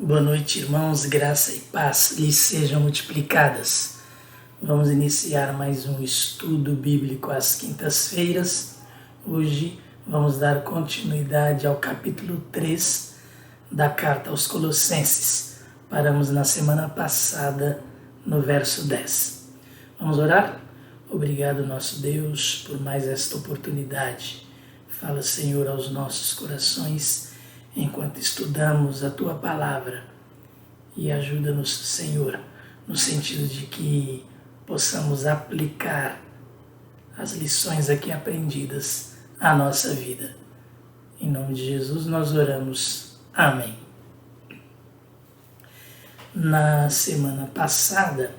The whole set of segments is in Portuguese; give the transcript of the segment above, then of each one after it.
Boa noite, irmãos, graça e paz lhes sejam multiplicadas. Vamos iniciar mais um estudo bíblico às quintas-feiras. Hoje vamos dar continuidade ao capítulo 3 da carta aos Colossenses. Paramos na semana passada no verso 10. Vamos orar? Obrigado, nosso Deus, por mais esta oportunidade. Fala, Senhor, aos nossos corações enquanto estudamos a Tua Palavra e ajuda-nos, Senhor, no sentido de que possamos aplicar as lições aqui aprendidas à nossa vida. Em nome de Jesus nós oramos. Amém. Na semana passada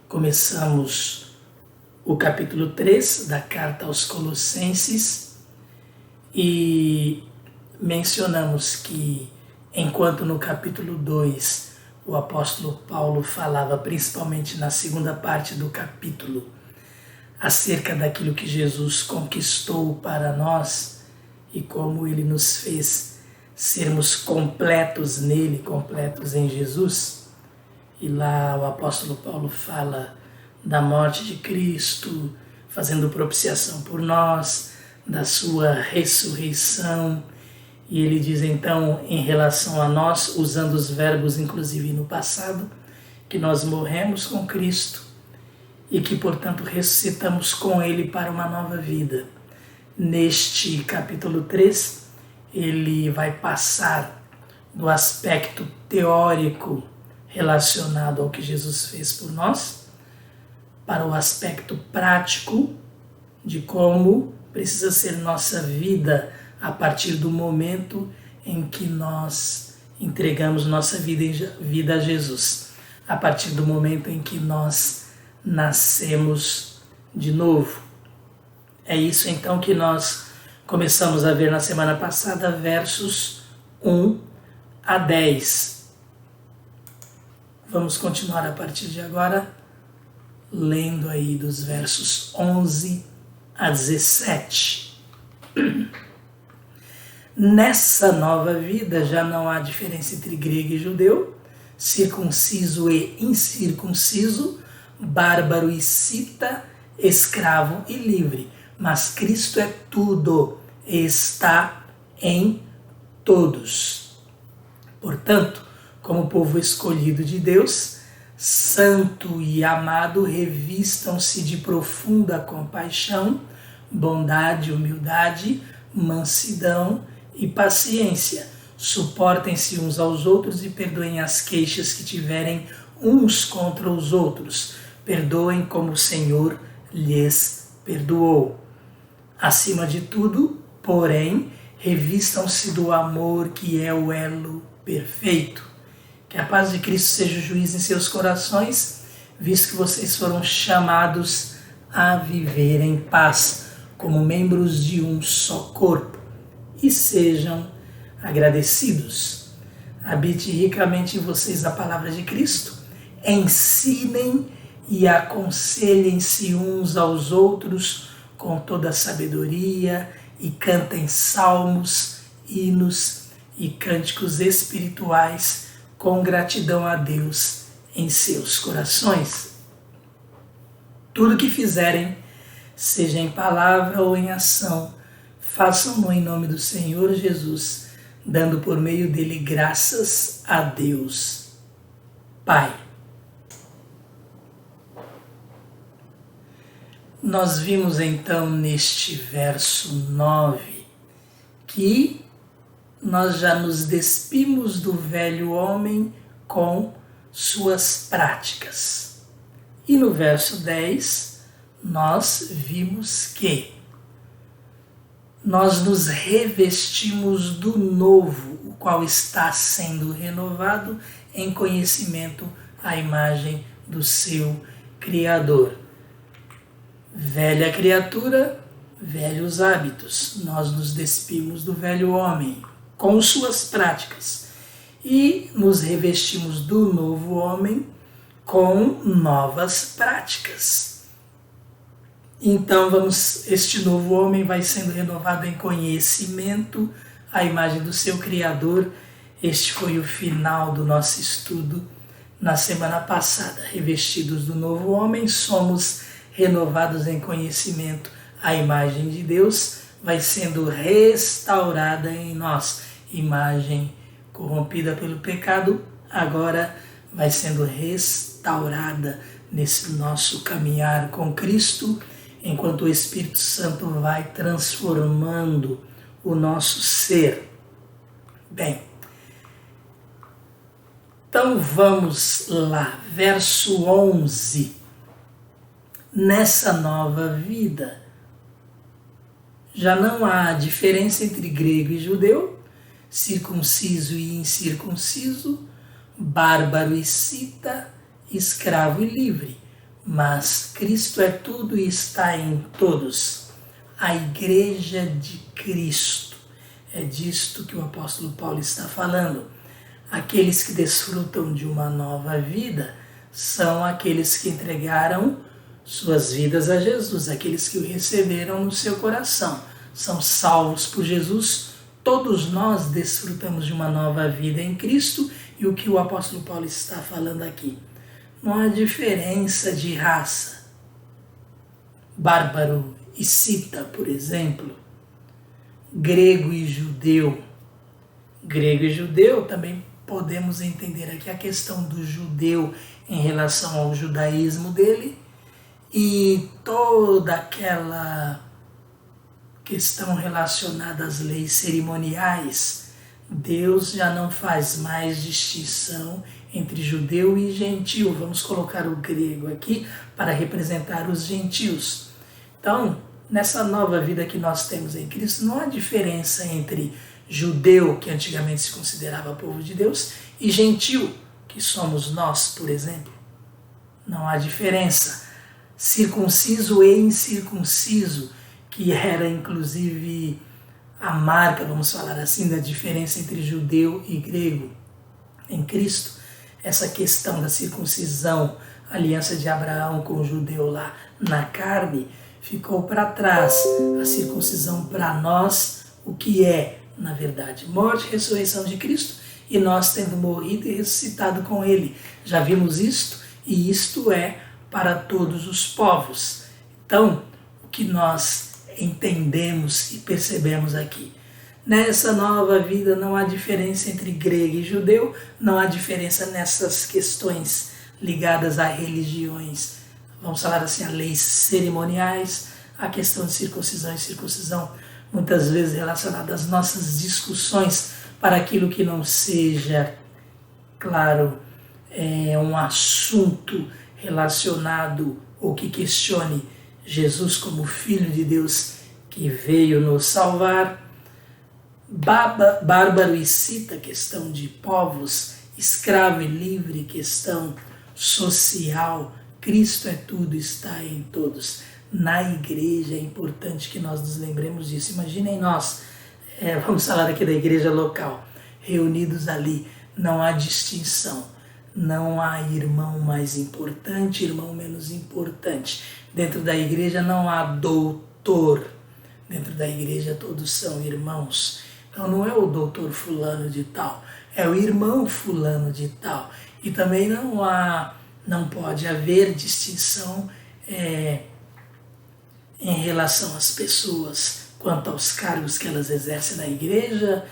começamos o capítulo 3 da carta aos Colossenses e mencionamos que, enquanto no capítulo 2 o apóstolo Paulo falava principalmente na segunda parte do capítulo acerca daquilo que Jesus conquistou para nós e como ele nos fez sermos completos nele, completos em Jesus. E lá o apóstolo Paulo fala da morte de Cristo, fazendo propiciação por nós, da sua ressurreição. E ele diz então, em relação a nós, usando os verbos inclusive no passado, que nós morremos com Cristo e que, portanto, ressuscitamos com ele para uma nova vida. Neste capítulo 3, ele vai passar do aspecto teórico relacionado ao que Jesus fez por nós para o aspecto prático de como precisa ser nossa vida a partir do momento em que nós entregamos nossa vida a Jesus, a partir do momento em que nós nascemos de novo. É isso então que nós começamos a ver na semana passada, versos 1 a 10. Vamos continuar a partir de agora, lendo aí dos versos 11 a 17. Nessa nova vida já não há diferença entre grego e judeu, circunciso e incircunciso, bárbaro e cita, escravo e livre, mas Cristo é tudo e está em todos. Portanto, como povo escolhido de Deus, santo e amado, revistam-se de profunda compaixão, bondade, humildade, mansidão e paciência. Suportem-se uns aos outros e perdoem as queixas que tiverem uns contra os outros. Perdoem como o Senhor lhes perdoou. Acima de tudo, porém, revistam-se do amor que é o elo perfeito. Que a paz de Cristo seja o juiz em seus corações, visto que vocês foram chamados a viver em paz, como membros de um só corpo. E sejam agradecidos. Habite ricamente em vocês a palavra de Cristo. Ensinem e aconselhem-se uns aos outros com toda a sabedoria e cantem salmos, hinos e cânticos espirituais com gratidão a Deus em seus corações. Tudo que fizerem, seja em palavra ou em ação, façam-no em nome do Senhor Jesus, dando por meio dele graças a Deus, Pai. Nós vimos então neste verso 9 que nós já nos despimos do velho homem com suas práticas. E no verso 10 nós vimos que nós nos revestimos do novo, o qual está sendo renovado em conhecimento à imagem do seu Criador. Velha criatura, velhos hábitos. Nós nos despimos do velho homem com suas práticas e nos revestimos do novo homem com novas práticas. Então este novo homem vai sendo renovado em conhecimento à imagem do seu Criador Este foi o final do nosso estudo na semana passada. Revestidos do novo homem, somos renovados em conhecimento. A imagem de Deus vai sendo restaurada em nós. Imagem corrompida pelo pecado, agora vai sendo restaurada nesse nosso caminhar com Cristo, enquanto o Espírito Santo vai transformando o nosso ser. Bem, então vamos lá, verso 11. Nessa nova vida, já não há diferença entre grego e judeu, circunciso e incircunciso, bárbaro e cita, escravo e livre, mas Cristo é tudo e está em todos. A igreja de Cristo, é disto que o apóstolo Paulo está falando. Aqueles que desfrutam de uma nova vida são aqueles que entregaram suas vidas a Jesus, aqueles que o receberam no seu coração, são salvos por Jesus. Todos nós desfrutamos de uma nova vida em Cristo, e o que o apóstolo Paulo está falando aqui? Não há diferença de raça. Bárbaro e cita, por exemplo, grego e judeu. Grego e judeu também podemos entender aqui a questão do judeu em relação ao judaísmo dele e toda aquela questão relacionada às leis cerimoniais. Deus já não faz mais distinção entre judeu e gentio. Vamos colocar o grego aqui para representar os gentios. Então, nessa nova vida que nós temos em Cristo, não há diferença entre judeu, que antigamente se considerava povo de Deus, e gentio, que somos nós, por exemplo. Não há diferença. Circunciso e incircunciso, que era inclusive a marca, vamos falar assim, da diferença entre judeu e grego. Em Cristo, essa questão da circuncisão, a aliança de Abraão com o judeu lá na carne, ficou para trás. A circuncisão para nós, o que é, na verdade, morte e ressurreição de Cristo, e nós tendo morrido e ressuscitado com Ele. Já vimos isto, e isto é para todos os povos. Então, o que nós entendemos e percebemos aqui? Nessa nova vida não há diferença entre grego e judeu, não há diferença nessas questões ligadas a religiões, vamos falar assim, a leis cerimoniais, a questão de circuncisão e circuncisão, muitas vezes relacionada às nossas discussões para aquilo que não seja, claro, um assunto relacionado ou que questione Jesus como Filho de Deus que veio nos salvar. Bárbaro e cita, questão de povos, escravo e livre, questão social. Cristo é tudo, está em todos. Na igreja é importante que nós nos lembremos disso. Imaginem nós, vamos falar aqui da igreja local, reunidos ali, não há distinção, não há irmão mais importante, irmão menos importante. Dentro da igreja não há doutor, dentro da igreja todos são irmãos. Então não é o doutor fulano de tal, é o irmão fulano de tal. E também não pode haver distinção em relação às pessoas, quanto aos cargos que elas exercem na igreja,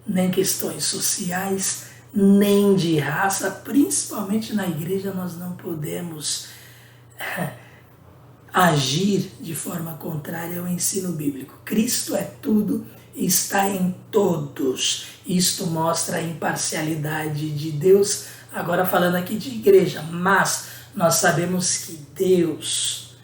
nem questões sociais, nem de raça. Principalmente na igreja nós não podemos agir de forma contrária ao ensino bíblico. Cristo é tudo e está em todos. Isto mostra a imparcialidade de Deus, agora falando aqui de igreja, mas nós sabemos que Deus,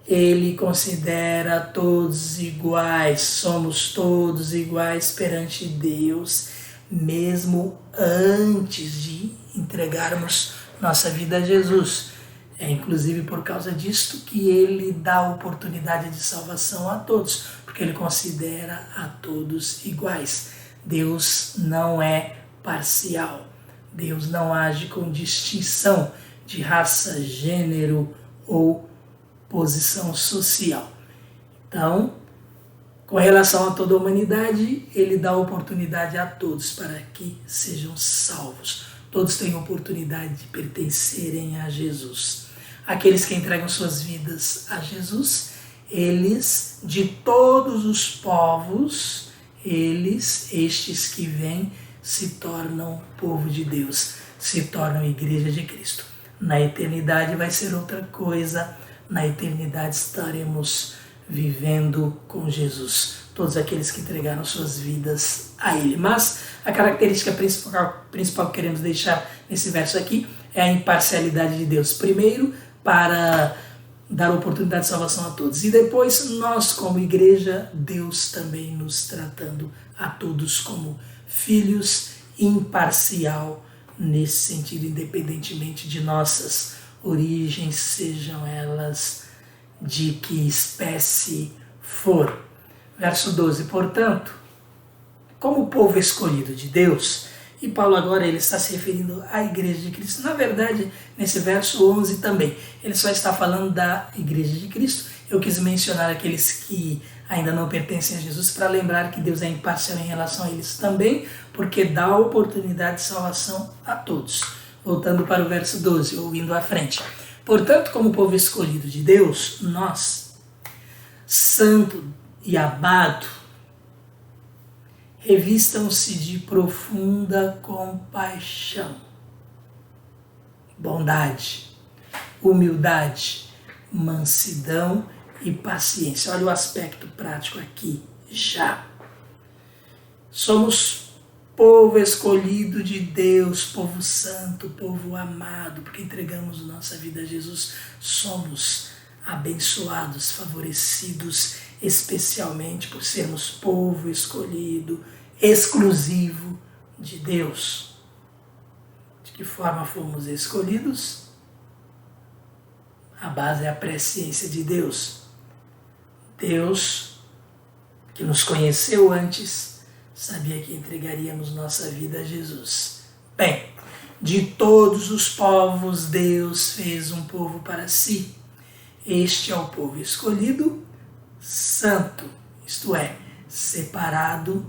Ele considera todos iguais, somos todos iguais perante Deus, mesmo antes de entregarmos nossa vida a Jesus. É inclusive por causa disto que Ele dá oportunidade de salvação a todos, porque Ele considera a todos iguais. Deus não é parcial, Deus não age com distinção de raça, gênero ou posição social. Então, Com relação a toda a humanidade, ele dá oportunidade a todos para que sejam salvos. Todos têm oportunidade de pertencerem a Jesus. Aqueles que entregam suas vidas a Jesus, eles, de todos os povos, estes que vêm, se tornam povo de Deus, se tornam igreja de Cristo. Na eternidade vai ser outra coisa. Na eternidade estaremos vivendo com Jesus, todos aqueles que entregaram suas vidas a Ele. Mas a característica principal que queremos deixar nesse verso aqui é a imparcialidade de Deus. Primeiro, para dar oportunidade de salvação a todos. E depois, nós como igreja, Deus também nos tratando a todos como filhos, imparcial nesse sentido, independentemente de nossas origens, sejam elas de que espécie for. Verso 12, portanto, como povo escolhido de Deus, e Paulo agora ele está se referindo à igreja de Cristo. Na verdade, nesse verso 11 também, ele só está falando da igreja de Cristo. Eu quis mencionar aqueles que ainda não pertencem a Jesus para lembrar que Deus é imparcial em relação a eles também, porque dá oportunidade de salvação a todos. Voltando para o verso 12, ou indo à frente. Portanto, como povo escolhido de Deus, nós, santo e amado, revistam-se de profunda compaixão, bondade, humildade, mansidão e paciência. Olha o aspecto prático aqui, já. Somos povo escolhido de Deus, povo santo, povo amado, porque entregamos nossa vida a Jesus. Somos abençoados, favorecidos especialmente por sermos povo escolhido, exclusivo de Deus. De que forma fomos escolhidos? A base é a presciência de Deus. Deus, que nos conheceu antes, sabia que entregaríamos nossa vida a Jesus. Bem, de todos os povos, Deus fez um povo para si. Este é o povo escolhido, santo, isto é, separado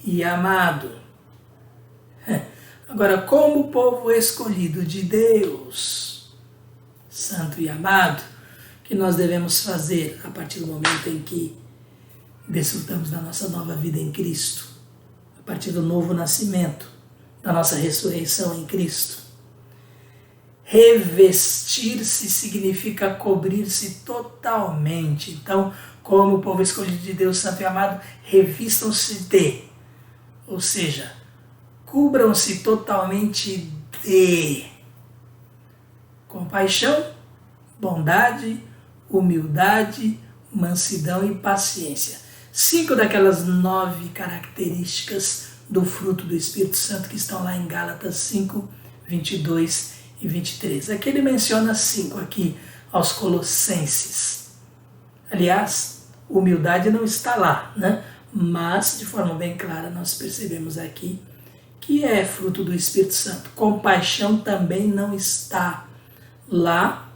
e amado. Agora, como povo escolhido de Deus, santo e amado, o que nós devemos fazer a partir do momento em que desfrutamos da nossa nova vida em Cristo? A partir do novo nascimento, da nossa ressurreição em Cristo. Revestir-se significa cobrir-se totalmente. Então, como o povo escolhido de Deus, santo e amado, revistam-se de, ou seja, cubram-se totalmente de compaixão, bondade, humildade, mansidão e paciência. 5 daquelas 9 características do fruto do Espírito Santo que estão lá em Gálatas 5, 22 e 23. Aqui ele menciona 5 aqui aos Colossenses. Aliás, humildade não está lá, né? Mas, de forma bem clara, nós percebemos aqui que é fruto do Espírito Santo. Compaixão também não está lá.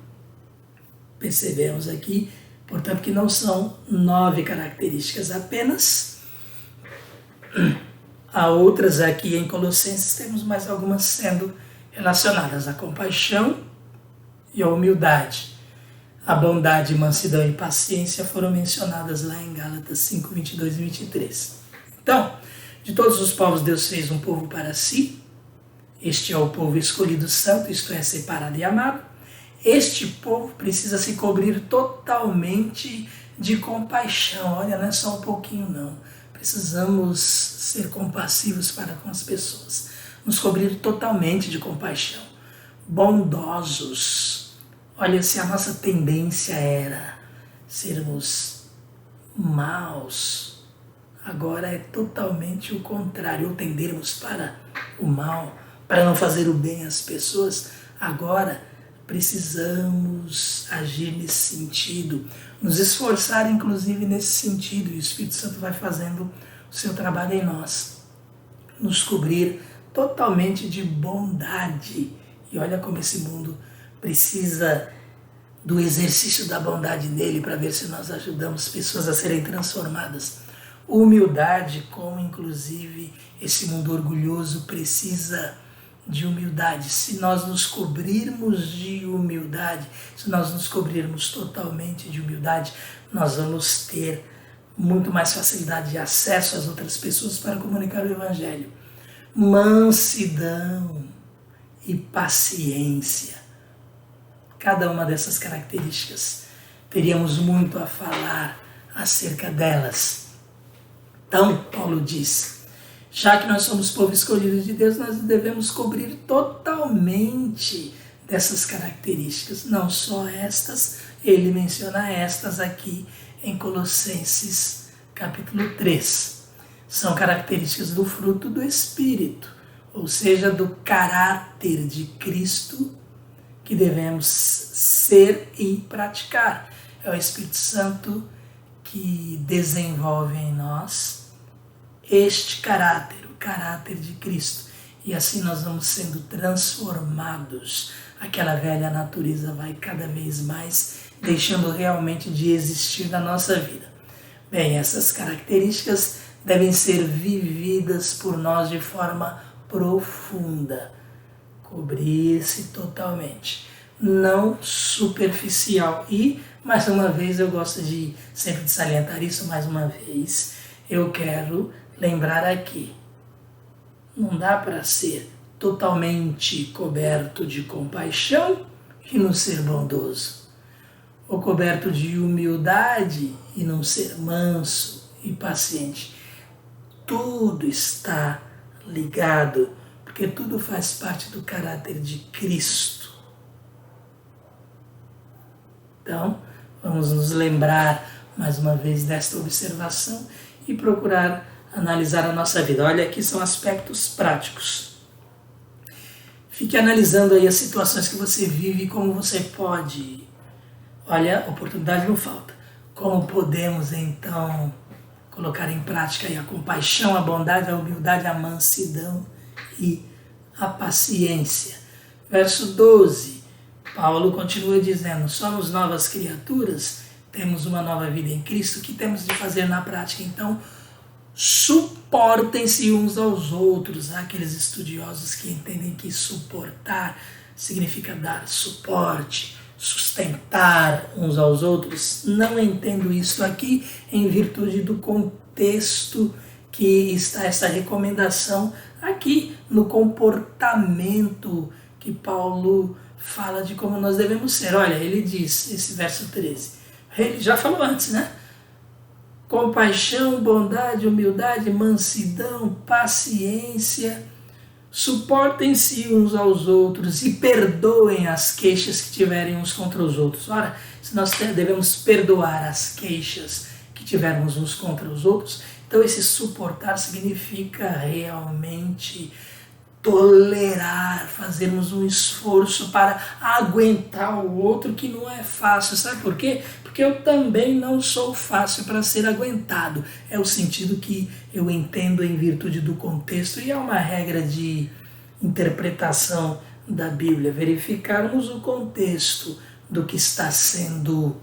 Percebemos aqui, portanto, que não são 9 características apenas. Há outras aqui em Colossenses, temos mais algumas sendo relacionadas à compaixão e à humildade. A bondade, mansidão e paciência foram mencionadas lá em Gálatas 5, 22 e 23. Então, de todos os povos, Deus fez um povo para si. Este é o povo escolhido santo, isto é, separado e amado. Este povo precisa se cobrir totalmente de compaixão. Olha, não é só um pouquinho, não. Precisamos ser compassivos para com as pessoas. Nos cobrir totalmente de compaixão. Bondosos. Olha, se a nossa tendência era sermos maus, agora é totalmente o contrário. Ou tendermos para o mal, para não fazer o bem às pessoas, agora precisamos agir nesse sentido, nos esforçar inclusive nesse sentido, e o Espírito Santo vai fazendo o seu trabalho em nós, nos cobrir totalmente de bondade. E olha como esse mundo precisa do exercício da bondade nele para ver se nós ajudamos pessoas a serem transformadas. Humildade, como inclusive esse mundo orgulhoso precisa de humildade. Se nós nos cobrirmos de humildade, se nós nos cobrirmos totalmente de humildade, nós vamos ter muito mais facilidade de acesso às outras pessoas para comunicar o Evangelho. Mansidão e paciência. Cada uma dessas características, teríamos muito a falar acerca delas. Então, Paulo diz, já que nós somos povo escolhido de Deus, nós devemos cobrir totalmente dessas características, não só estas, ele menciona estas aqui em Colossenses capítulo 3. São características do fruto do Espírito, ou seja, do caráter de Cristo que devemos ser e praticar. É o Espírito Santo que desenvolve em nós este caráter, o caráter de Cristo. E assim nós vamos sendo transformados. Aquela velha natureza vai cada vez mais deixando realmente de existir na nossa vida. Bem, essas características devem ser vividas por nós de forma profunda. Cobrir-se totalmente, não superficial. E, mais uma vez, eu gosto de sempre de salientar isso, mais uma vez, eu quero lembrar aqui, não dá para ser totalmente coberto de compaixão e não ser bondoso, ou coberto de humildade e não ser manso e paciente. Tudo está ligado, porque tudo faz parte do caráter de Cristo. Então, vamos nos lembrar mais uma vez desta observação e procurar analisar a nossa vida. Olha, aqui são aspectos práticos. Fique analisando aí as situações que você vive e como você pode. Olha, oportunidade não falta. Como podemos, então, colocar em prática aí a compaixão, a bondade, a humildade, a mansidão e a paciência. Verso 12, Paulo continua dizendo, somos novas criaturas, temos uma nova vida em Cristo, o que temos de fazer na prática? Então, suportem-se uns aos outros. Há aqueles estudiosos que entendem que suportar significa dar suporte, sustentar uns aos outros. Não entendo isso aqui em virtude do contexto que está essa recomendação aqui no comportamento que Paulo fala de como nós devemos ser. Olha, ele diz, esse verso 13, ele já falou antes, né? Compaixão, bondade, humildade, mansidão, paciência, suportem-se uns aos outros e perdoem as queixas que tiverem uns contra os outros. Ora, se nós devemos perdoar as queixas que tivermos uns contra os outros, então esse suportar significa realmente tolerar, fazermos um esforço para aguentar o outro, que não é fácil. Sabe por quê? Porque eu também não sou fácil para ser aguentado. É o sentido que eu entendo em virtude do contexto, e é uma regra de interpretação da Bíblia, verificarmos o contexto do que está sendo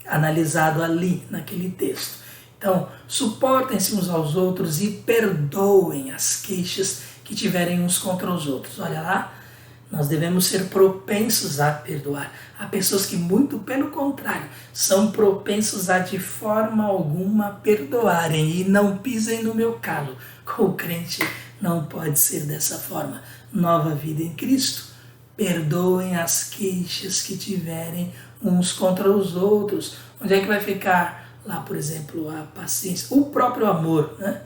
analisado ali naquele texto. Então, suportem-se uns aos outros e perdoem as queixas que tiverem uns contra os outros. Olha lá, nós devemos ser propensos a perdoar. Há pessoas que, muito pelo contrário, são propensos a de forma alguma perdoarem e não pisem no meu calo. Com o crente não pode ser dessa forma. Nova vida em Cristo, perdoem as queixas que tiverem uns contra os outros. Onde é que vai ficar lá, por exemplo, a paciência? O próprio amor, né?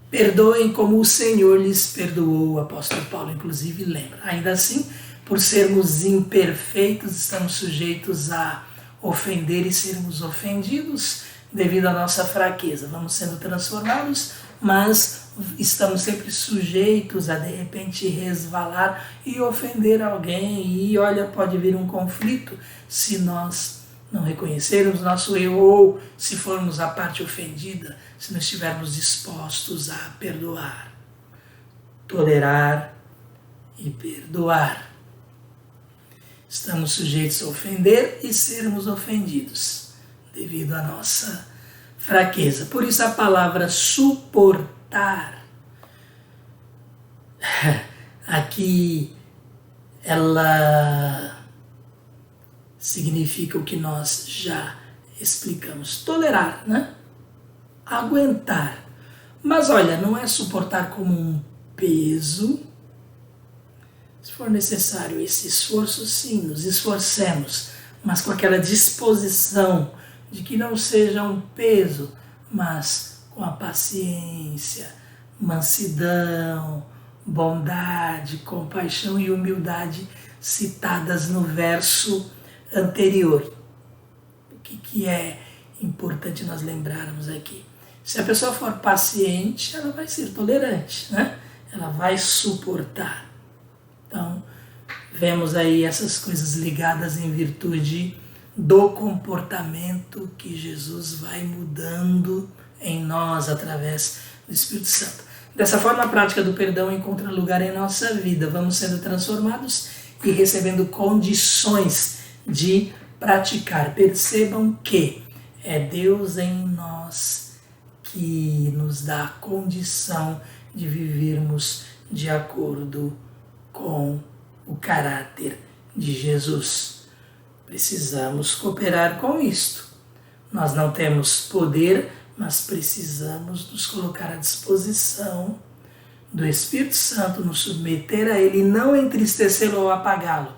Perdoem como o Senhor lhes perdoou, o apóstolo Paulo inclusive lembra. Ainda assim, por sermos imperfeitos, estamos sujeitos a ofender e sermos ofendidos devido à nossa fraqueza. Vamos sendo transformados, mas estamos sempre sujeitos a de repente resvalar e ofender alguém. E olha, pode vir um conflito se nós não reconhecermos nosso erro, ou se formos a parte ofendida, se não estivermos dispostos a perdoar, tolerar e perdoar. Estamos sujeitos a ofender e sermos ofendidos devido à nossa fraqueza. Por isso a palavra suportar, aqui ela significa o que nós já explicamos. Tolerar, né? Aguentar. Mas olha, não é suportar como um peso. Se for necessário esse esforço, sim, nos esforcemos, mas com aquela disposição de que não seja um peso, mas com a paciência, mansidão, bondade, compaixão e humildade citadas no verso anterior. O que é importante nós lembrarmos aqui? Se a pessoa for paciente, ela vai ser tolerante, né? Ela vai suportar. Então, vemos aí essas coisas ligadas em virtude do comportamento que Jesus vai mudando em nós através do Espírito Santo. Dessa forma, a prática do perdão encontra lugar em nossa vida. Vamos sendo transformados e recebendo condições de praticar. Percebam que é Deus em nós que nos dá a condição de vivermos de acordo com o caráter de Jesus. Precisamos cooperar com isto. Nós não temos poder, mas precisamos nos colocar à disposição do Espírito Santo, nos submeter a Ele e não entristecê-lo ou apagá-lo,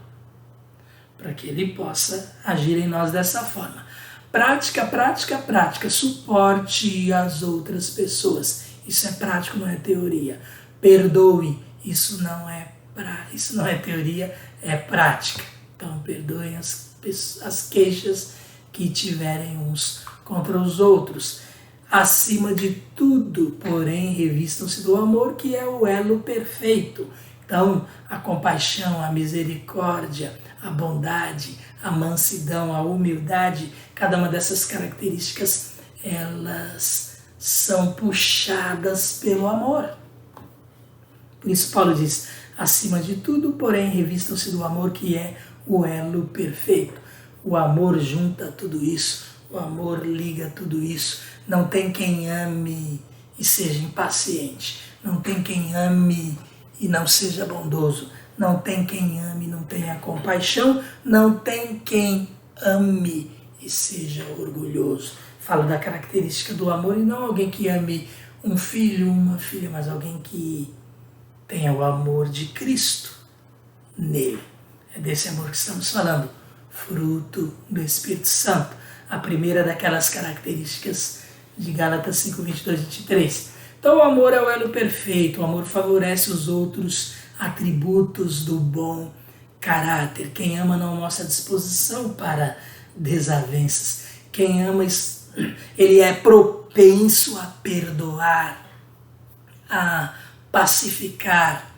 para que Ele possa agir em nós dessa forma. Prática, prática, prática. Suporte as outras pessoas. Isso é prático, não é teoria. Perdoe. Isso não é teoria, é prática. Então, perdoem as queixas que tiverem uns contra os outros. Acima de tudo, porém, revistam-se do amor, que é o elo perfeito. Então, a compaixão, a misericórdia, a bondade, a mansidão, a humildade, cada uma dessas características, elas são puxadas pelo amor. Por isso Paulo diz, acima de tudo, porém, revistam-se do amor, que é o elo perfeito. O amor junta tudo isso, o amor liga tudo isso. Não tem quem ame e seja impaciente. Não tem quem ame e não seja bondoso. Não tem quem ame e não tenha compaixão. Não tem quem ame e seja orgulhoso. Fala da característica do amor e não alguém que ame um filho, uma filha, mas alguém que tenha o amor de Cristo nele. É desse amor que estamos falando. Fruto do Espírito Santo. A primeira daquelas características de Gálatas 5, 22 e 23. Então o amor é o elo perfeito, o amor favorece os outros atributos do bom caráter. Quem ama não mostra disposição para desavenças. Quem ama, ele é propenso a perdoar, a pacificar,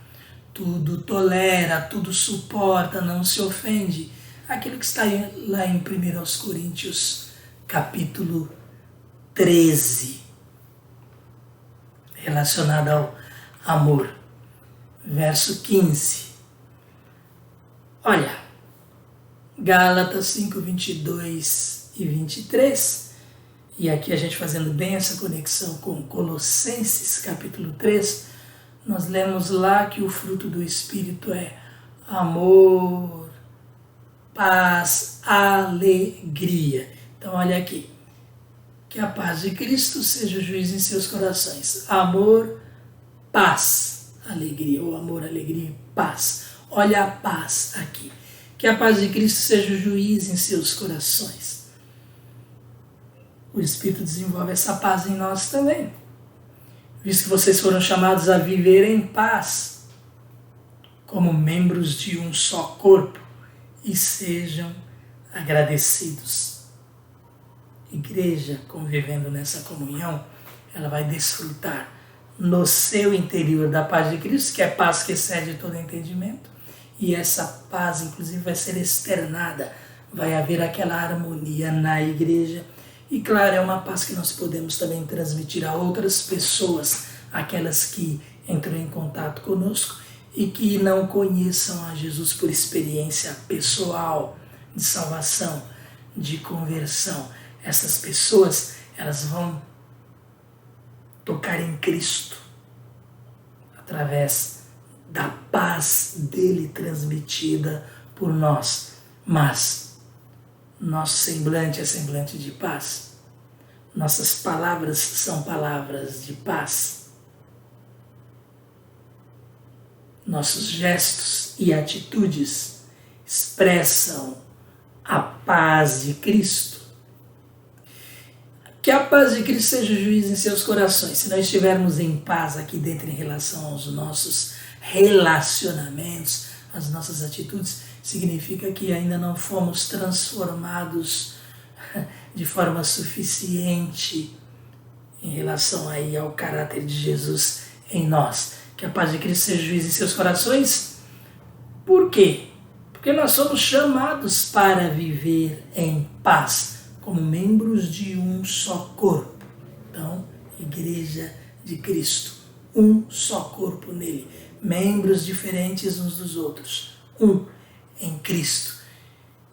tudo tolera, tudo suporta, não se ofende. Aquilo que está lá em 1 Coríntios, capítulo 13, relacionado ao amor. Verso 15. Olha, Gálatas 5, 22 e 23, e aqui a gente fazendo bem essa conexão com Colossenses, capítulo 3, nós lemos lá que o fruto do Espírito é amor, paz, alegria. Então olha aqui, que a paz de Cristo seja o juiz em seus corações. Amor, paz, alegria, ou amor, alegria e paz. Olha a paz aqui. Que a paz de Cristo seja o juiz em seus corações. O Espírito desenvolve essa paz em nós também. Visto que vocês foram chamados a viver em paz, como membros de um só corpo, e sejam agradecidos. Igreja, convivendo nessa comunhão, ela vai desfrutar no seu interior da paz de Cristo, que é paz que excede todo entendimento, e essa paz, inclusive, vai ser externada, vai haver aquela harmonia na igreja, e claro, é uma paz que nós podemos também transmitir a outras pessoas, aquelas que entram em contato conosco e que não conheçam a Jesus por experiência pessoal de salvação, de conversão. Essas pessoas, elas vão tocar em Cristo através da paz dele transmitida por nós. Mas nosso semblante é semblante de paz. Nossas palavras são palavras de paz. Nossos gestos e atitudes expressam a paz de Cristo. Que a paz de Cristo seja o juiz em seus corações. Se nós estivermos em paz aqui dentro em relação aos nossos relacionamentos, às nossas atitudes, significa que ainda não fomos transformados de forma suficiente em relação aí ao caráter de Jesus em nós. Que a paz de Cristo seja juiz em seus corações. Por quê? Porque nós somos chamados para viver em paz, como membros de um só corpo. Então, Igreja de Cristo, um só corpo nele, membros diferentes uns dos outros, um em Cristo.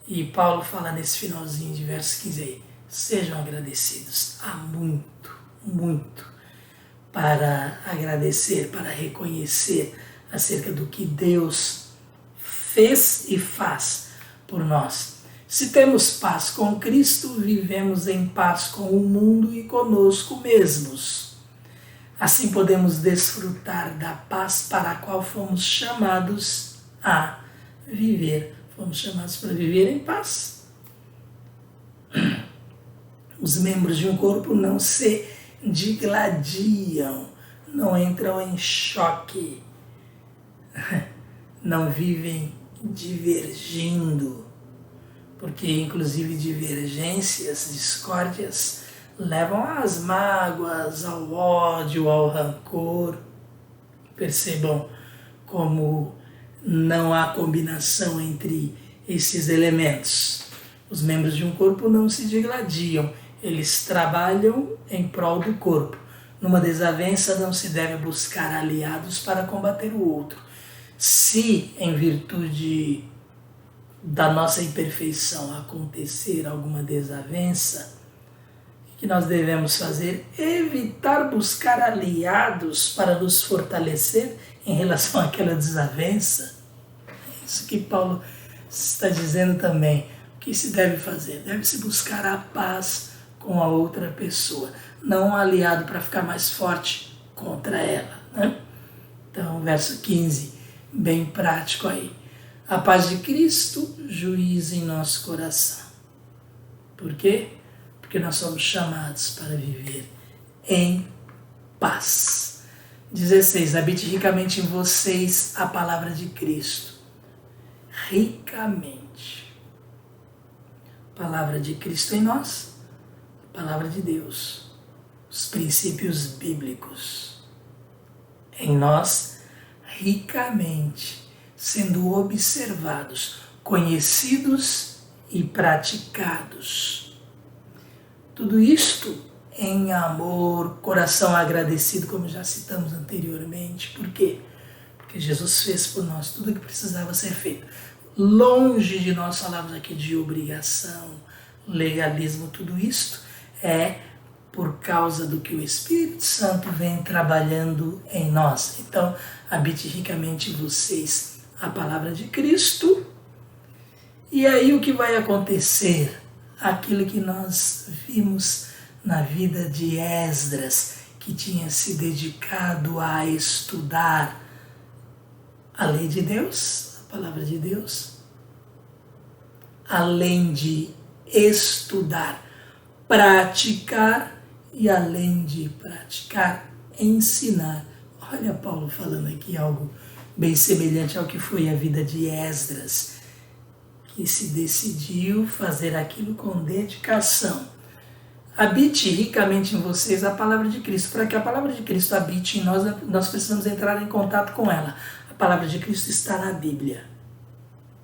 E Paulo fala nesse finalzinho de verso 15 aí, sejam agradecidos. Há muito para agradecer, para reconhecer acerca do que Deus fez e faz por nós. Se temos paz com Cristo, vivemos em paz com o mundo e conosco mesmos. Assim podemos desfrutar da paz para a qual fomos chamados a viver. Fomos chamados para viver em paz. Os membros de um corpo não se digladiam, não entram em choque, não vivem divergindo, porque inclusive divergências, discórdias, levam às mágoas, ao ódio, ao rancor. Percebam como não há combinação entre esses elementos. Os membros de um corpo não se digladiam, eles trabalham em prol do corpo. Numa desavença não se deve buscar aliados para combater o outro. Se, em virtude da nossa imperfeição, acontecer alguma desavença, o que nós devemos fazer? Evitar buscar aliados para nos fortalecer em relação àquela desavença. É isso que Paulo está dizendo também. O que se deve fazer? Deve-se buscar a paz com a outra pessoa, não um aliado para ficar mais forte contra ela, né? Então, verso 15, bem prático aí. A paz de Cristo, juiz em nosso coração. Por quê? Porque nós somos chamados para viver em paz. 16. Habite ricamente em vocês a palavra de Cristo. Ricamente. Palavra de Cristo em nós, palavra de Deus. Os princípios bíblicos em nós, ricamente, sendo observados, conhecidos e praticados. Tudo isto em amor, coração agradecido, como já citamos anteriormente. Por quê? Porque Jesus fez por nós tudo o que precisava ser feito. Longe de nós falarmos aqui de obrigação, legalismo, tudo isto é por causa do que o Espírito Santo vem trabalhando em nós. Então, habite ricamente em vocês a palavra de Cristo. E aí o que vai acontecer? Aquilo que nós vimos na vida de Esdras, que tinha se dedicado a estudar a lei de Deus, a palavra de Deus, além de estudar, praticar, e além de praticar, ensinar. Olha Paulo falando aqui algo bem semelhante ao que foi a vida de Esdras, que se decidiu fazer aquilo com dedicação. Habite ricamente em vocês a palavra de Cristo. Para que a palavra de Cristo habite em nós, nós precisamos entrar em contato com ela. A palavra de Cristo está na Bíblia.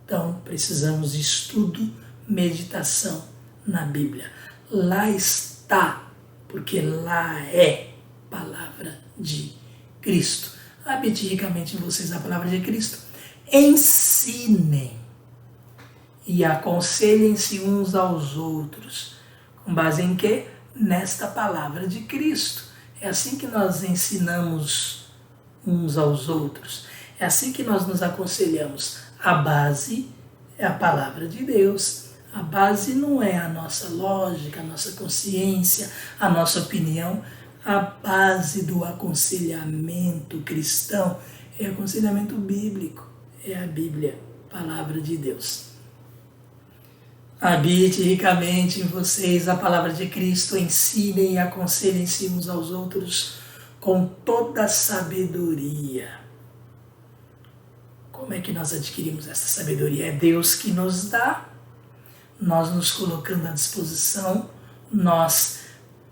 Então, precisamos de estudo, meditação na Bíblia. Lá está, porque lá é palavra de Cristo. Habite ricamente em vocês a palavra de Cristo. Ensinem e aconselhem-se uns aos outros. Com base em quê? nesta palavra de Cristo. É assim que nós ensinamos uns aos outros. É assim que nós nos aconselhamos. A base é a palavra de Deus. A base não é a nossa lógica, a nossa consciência, a nossa opinião. A base do aconselhamento cristão é o aconselhamento bíblico. É a Bíblia, palavra de Deus. Habite ricamente em vocês a palavra de Cristo, ensinem e aconselhem-se uns aos outros com toda a sabedoria. Como é que nós adquirimos essa sabedoria? É Deus que nos dá, nós nos colocando à disposição, nós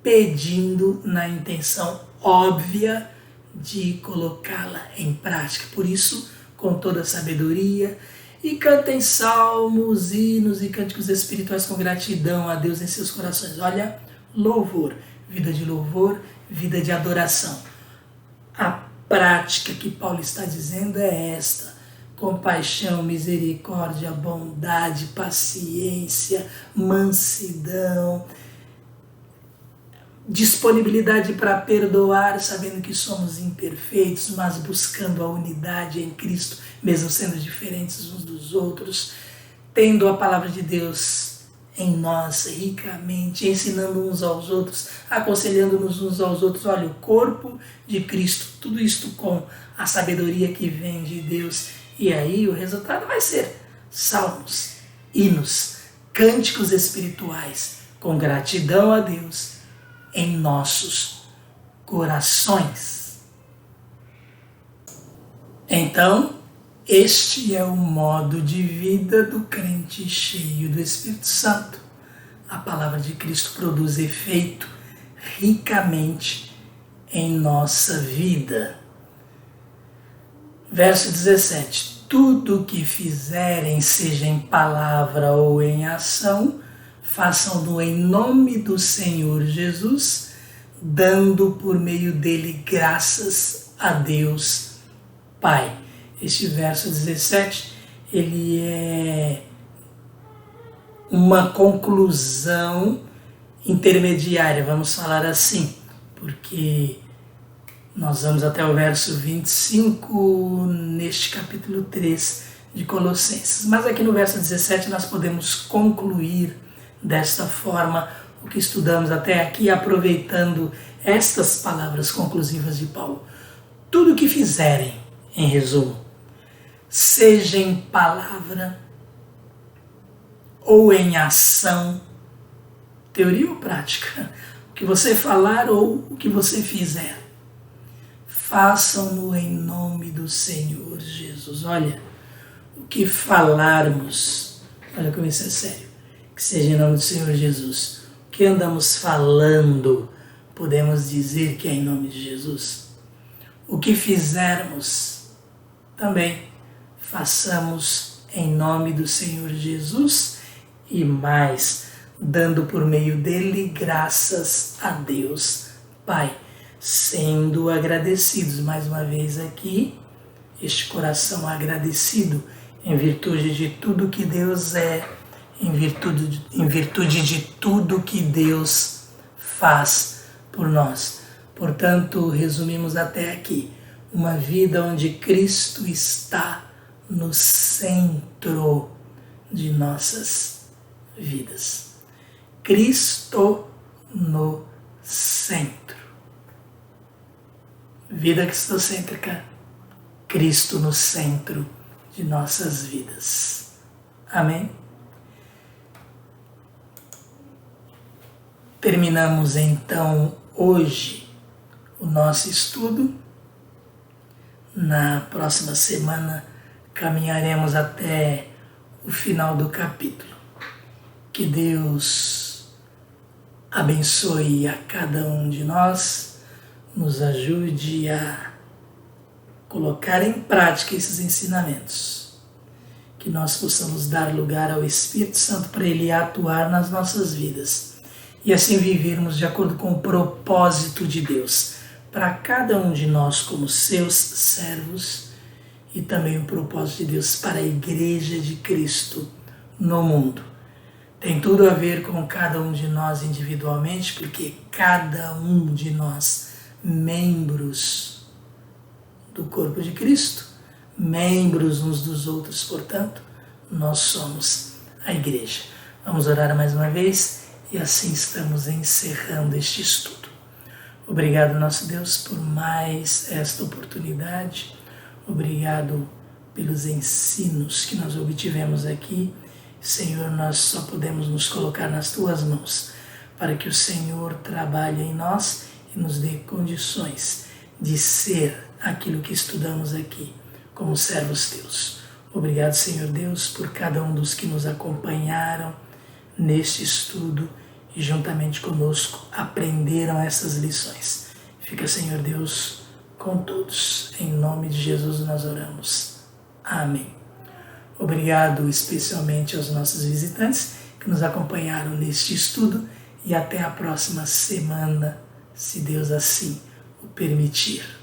pedindo na intenção óbvia de colocá-la em prática. Por isso, com toda a sabedoria, e cantem salmos, hinos e cânticos espirituais com gratidão a Deus em seus corações. Olha, louvor, vida de adoração. A prática que Paulo está dizendo é esta: compaixão, misericórdia, bondade, paciência, mansidão, disponibilidade para perdoar, sabendo que somos imperfeitos, mas buscando a unidade em Cristo, mesmo sendo diferentes uns dos outros, tendo a palavra de Deus em nós ricamente, ensinando uns aos outros, aconselhando-nos uns aos outros. Olha, o corpo de Cristo, tudo isto com a sabedoria que vem de Deus. E aí o resultado vai ser salmos, hinos, cânticos espirituais, com gratidão a Deus em nossos corações. Então, este é o modo de vida do crente cheio do Espírito Santo. A palavra de Cristo produz efeito ricamente em nossa vida. Verso 17. Tudo o que fizerem, seja em palavra ou em ação, façam-no em nome do Senhor Jesus, dando por meio dele graças a Deus Pai. Este verso 17, ele é uma conclusão intermediária, vamos falar assim, porque nós vamos até o verso 25 neste capítulo 3 de Colossenses. Mas aqui no verso 17 nós podemos concluir desta forma o que estudamos até aqui, aproveitando estas palavras conclusivas de Paulo. Tudo o que fizerem, em resumo, seja em palavra ou em ação, teoria ou prática, o que você falar ou o que você fizer, façam-no em nome do Senhor Jesus. Olha, o que falarmos, olha como isso é sério, que seja em nome do Senhor Jesus. O que andamos falando, podemos dizer que é em nome de Jesus. O que fizermos, também façamos em nome do Senhor Jesus e mais, dando por meio dele graças a Deus Pai, sendo agradecidos mais uma vez aqui, este coração agradecido em virtude de tudo que Deus é, em virtude de tudo que Deus faz por nós. Portanto, resumimos até aqui, uma vida onde Cristo está no centro de nossas vidas. Cristo no centro. Vida cristocêntrica, Cristo no centro de nossas vidas. Amém? Terminamos então hoje o nosso estudo. Na próxima semana caminharemos até o final do capítulo. Que Deus abençoe a cada um de nós, nos ajude a colocar em prática esses ensinamentos. Que nós possamos dar lugar ao Espírito Santo para Ele atuar nas nossas vidas e assim vivermos de acordo com o propósito de Deus para cada um de nós como seus servos e também o propósito de Deus para a Igreja de Cristo no mundo. Tem tudo a ver com cada um de nós individualmente, porque cada um de nós, membros do corpo de Cristo, membros uns dos outros, portanto, nós somos a igreja. Vamos orar mais uma vez e assim estamos encerrando este estudo. Obrigado, nosso Deus, por mais esta oportunidade. Obrigado pelos ensinos que nós obtivemos aqui. Senhor, nós só podemos nos colocar nas Tuas mãos para que o Senhor trabalhe em nós e nos dê condições de ser aquilo que estudamos aqui, como servos Teus. Obrigado, Senhor Deus, por cada um dos que nos acompanharam neste estudo e juntamente conosco aprenderam essas lições. Fica, Senhor Deus, com todos. Em nome de Jesus nós oramos. Amém. Obrigado especialmente aos nossos visitantes que nos acompanharam neste estudo e até a próxima semana, se Deus assim o permitir.